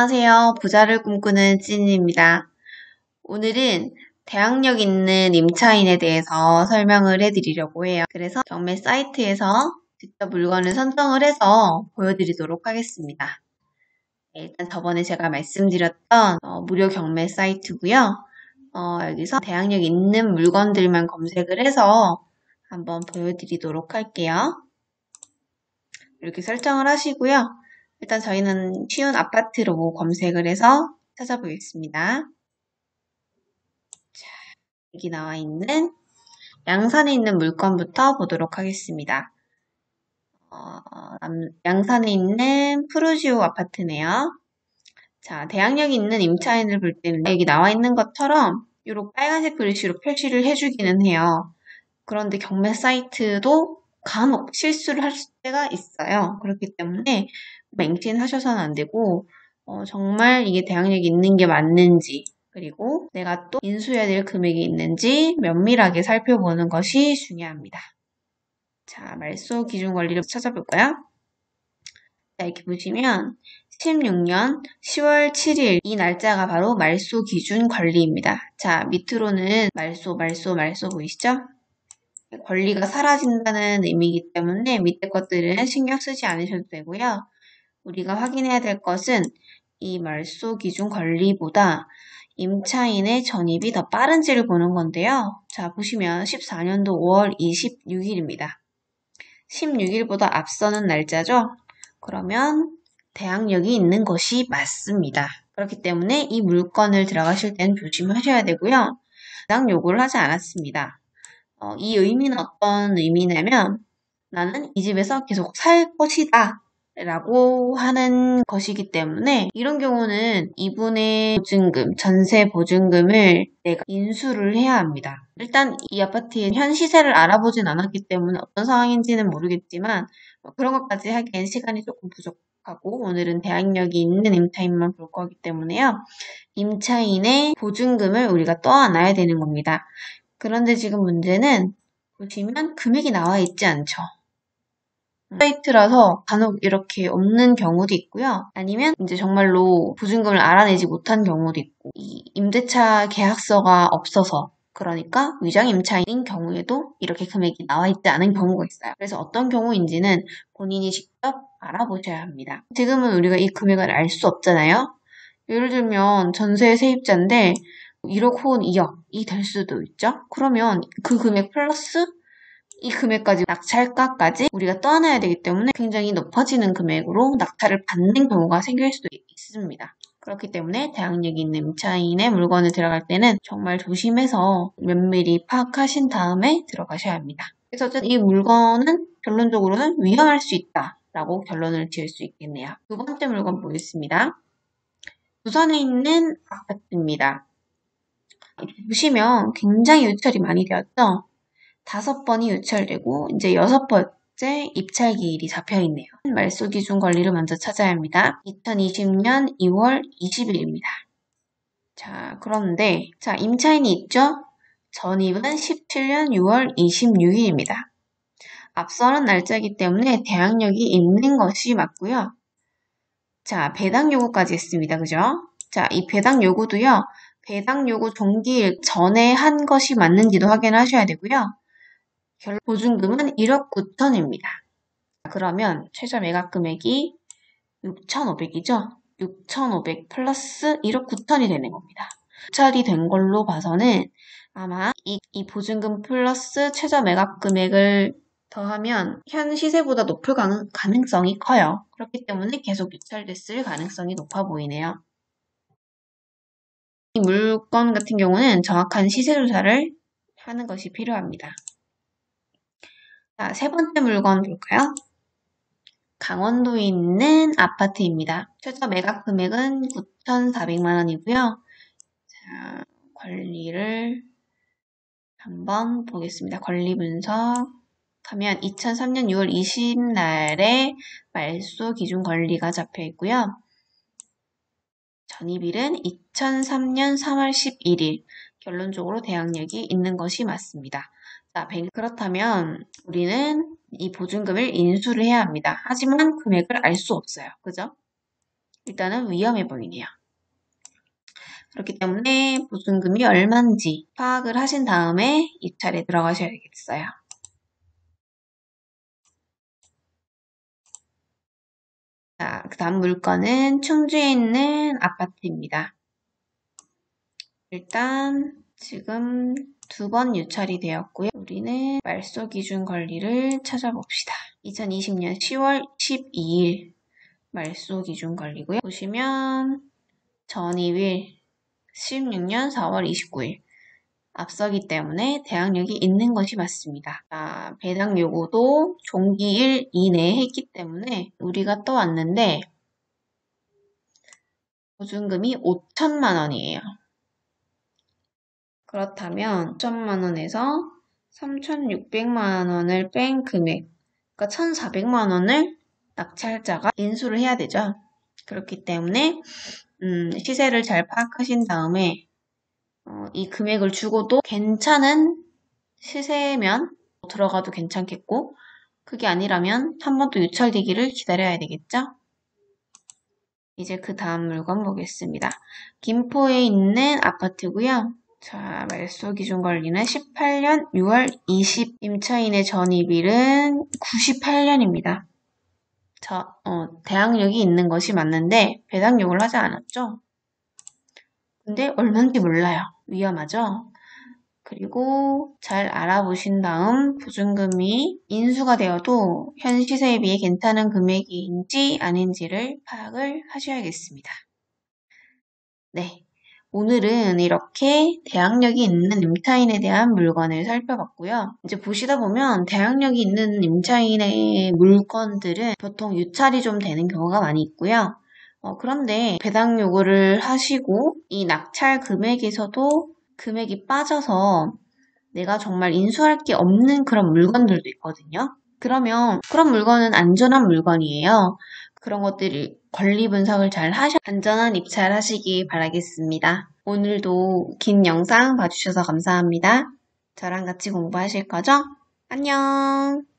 안녕하세요. 부자를 꿈꾸는 찐입니다. 오늘은 대항력 있는 임차인에 대해서 설명을 해드리려고 해요. 그래서 경매 사이트에서 직접 물건을 선정을 해서 보여드리도록 하겠습니다. 일단 저번에 제가 말씀드렸던 무료 경매 사이트고요. 여기서 대항력 있는 물건들만 검색을 해서 한번 보여드리도록 할게요. 이렇게 설정을 하시고요. 일단 저희는 쉬운 아파트로 검색을 해서 찾아보겠습니다. 자, 여기 나와 있는 양산에 있는 물건부터 보도록 하겠습니다. 양산에 있는 푸르지오 아파트네요. 자, 대항력 있는 임차인을 볼 때는 여기 나와 있는 것처럼 이렇게 빨간색 글씨로 표시를 해주기는 해요. 그런데 경매 사이트도 간혹 실수를 할 때가 있어요. 그렇기 때문에 맹신하셔서는 안 되고 정말 이게 대항력이 있는 게 맞는지 그리고 내가 또 인수해야 될 금액이 있는지 면밀하게 살펴보는 것이 중요합니다. 자, 말소 기준 권리를 찾아볼까요? 자, 이렇게 보시면 16년 10월 7일 이 날짜가 바로 말소 기준 권리입니다. 자, 밑으로는 말소 보이시죠? 권리가 사라진다는 의미이기 때문에 밑에 것들은 신경 쓰지 않으셔도 되고요. 우리가 확인해야 될 것은 이 말소 기준 권리보다 임차인의 전입이 더 빠른지를 보는 건데요. 자, 보시면 14년도 5월 26일입니다. 16일보다 앞서는 날짜죠? 그러면 대항력이 있는 것이 맞습니다. 그렇기 때문에 이 물건을 들어가실 때는 조심하셔야 되고요. 배당 요구를 하지 않았습니다. 이 의미는 어떤 의미냐면 나는 이 집에서 계속 살 것이다 라고 하는 것이기 때문에 이런 경우는 이분의 보증금, 전세 보증금을 내가 인수를 해야 합니다. 일단 이 아파트의 현 시세를 알아보진 않았기 때문에 어떤 상황인지는 모르겠지만 그런 것까지 하기엔 시간이 조금 부족하고 오늘은 대항력이 있는 임차인만 볼 거기 때문에요. 임차인의 보증금을 우리가 떠안아야 되는 겁니다. 그런데 지금 문제는 보시면 금액이 나와 있지 않죠. 사이트라서 간혹 이렇게 없는 경우도 있고요. 아니면 이제 정말로 보증금을 알아내지 못한 경우도 있고 이 임대차 계약서가 없어서 그러니까 위장 임차인인 경우에도 이렇게 금액이 나와 있지 않은 경우가 있어요. 그래서 어떤 경우인지는 본인이 직접 알아보셔야 합니다. 지금은 우리가 이 금액을 알 수 없잖아요. 예를 들면 전세 세입자인데 1억 혹은 2억이 될 수도 있죠. 그러면 그 금액 플러스 이 금액까지 낙찰가까지 우리가 떠안아야 되기 때문에 굉장히 높아지는 금액으로 낙찰을 받는 경우가 생길 수도 있습니다. 그렇기 때문에 대항력이 있는 임차인의 물건을 들어갈 때는 정말 조심해서 면밀히 파악하신 다음에 들어가셔야 합니다. 그래서 어쨌든 이 물건은 결론적으로는 위험할 수 있다라고 결론을 지을 수 있겠네요. 두 번째 물건 보겠습니다. 부산에 있는 아파트입니다. 보시면 굉장히 유찰이 많이 되었죠? 5번이 유찰되고 이제 6번째 입찰 기일이 잡혀있네요. 말소 기준 권리를 먼저 찾아야 합니다. 2020년 2월 20일입니다. 자, 그런데 자 임차인이 있죠? 전입은 17년 6월 26일입니다. 앞서는 날짜이기 때문에 대항력이 있는 것이 맞고요. 자, 배당 요구까지 했습니다. 그죠? 자, 이 배당 요구도요. 배당 요구 종기일 전에 한 것이 맞는지도 확인하셔야 되고요. 보증금은 1억 9천입니다. 그러면 최저 매각 금액이 6,500이죠? 6,500 플러스 1억 9천이 되는 겁니다. 입찰이 된 걸로 봐서는 아마 이 보증금 플러스 최저 매각 금액을 더하면 현 시세보다 높을 가능성이 커요. 그렇기 때문에 계속 유찰됐을 가능성이 높아 보이네요. 이 물건 같은 경우는 정확한 시세 조사를 하는 것이 필요합니다. 자, 세 번째 물건 볼까요? 강원도에 있는 아파트입니다. 최저 매각 금액은 9,400만 원이고요. 자, 권리를 한번 보겠습니다. 권리 분석하면 2003년 6월 20날에 말소 기준 권리가 잡혀 있고요. 전입일은 2003년 3월 11일. 결론적으로 대항력이 있는 것이 맞습니다. 자, 그렇다면 우리는 이 보증금을 인수를 해야 합니다. 하지만 금액을 알 수 없어요. 그죠? 일단은 위험해 보이네요. 그렇기 때문에 보증금이 얼마인지 파악을 하신 다음에 입찰에 들어가셔야겠어요. 자, 그 다음 물건은 충주에 있는 아파트입니다. 일단 지금 2번 유찰이 되었고요. 우리는 말소 기준 권리를 찾아봅시다. 2020년 10월 12일 말소 기준 권리고요. 보시면 전입일 16년 4월 29일 앞서기 때문에 대항력이 있는 것이 맞습니다. 자, 배당 요구도 종기일 이내에 했기 때문에 우리가 떠왔는데 보증금이 5천만 원이에요. 그렇다면 5천만 원에서 3,600만 원을 뺀 금액, 그러니까 1,400만 원을 낙찰자가 인수를 해야 되죠. 그렇기 때문에 시세를 잘 파악하신 다음에 이 금액을 주고도 괜찮은 시세면 들어가도 괜찮겠고 그게 아니라면 한 번 더 유찰되기를 기다려야 되겠죠. 이제 그 다음 물건 보겠습니다. 김포에 있는 아파트고요. 자, 말소 기준 권리는 18년 6월 20 임차인의 전입일은 98년입니다. 대항력이 있는 것이 맞는데 배당요구를 하지 않았죠? 근데 얼마인지 몰라요. 위험하죠? 그리고 잘 알아보신 다음 보증금이 인수가 되어도 현 시세에 비해 괜찮은 금액인지 아닌지를 파악을 하셔야겠습니다. 네. 오늘은 이렇게 대항력이 있는 임차인에 대한 물건을 살펴봤고요. 이제 보시다 보면 대항력이 있는 임차인의 물건들은 보통 유찰이 좀 되는 경우가 많이 있고요. 그런데 배당 요구를 하시고 이 낙찰 금액에서도 금액이 빠져서 내가 정말 인수할 게 없는 그런 물건들도 있거든요. 그러면 그런 물건은 안전한 물건이에요. 그런 것들이 권리 분석을 잘 하셔 안전한 입찰 하시기 바라겠습니다. 오늘도 긴 영상 봐주셔서 감사합니다. 저랑 같이 공부하실 거죠? 안녕!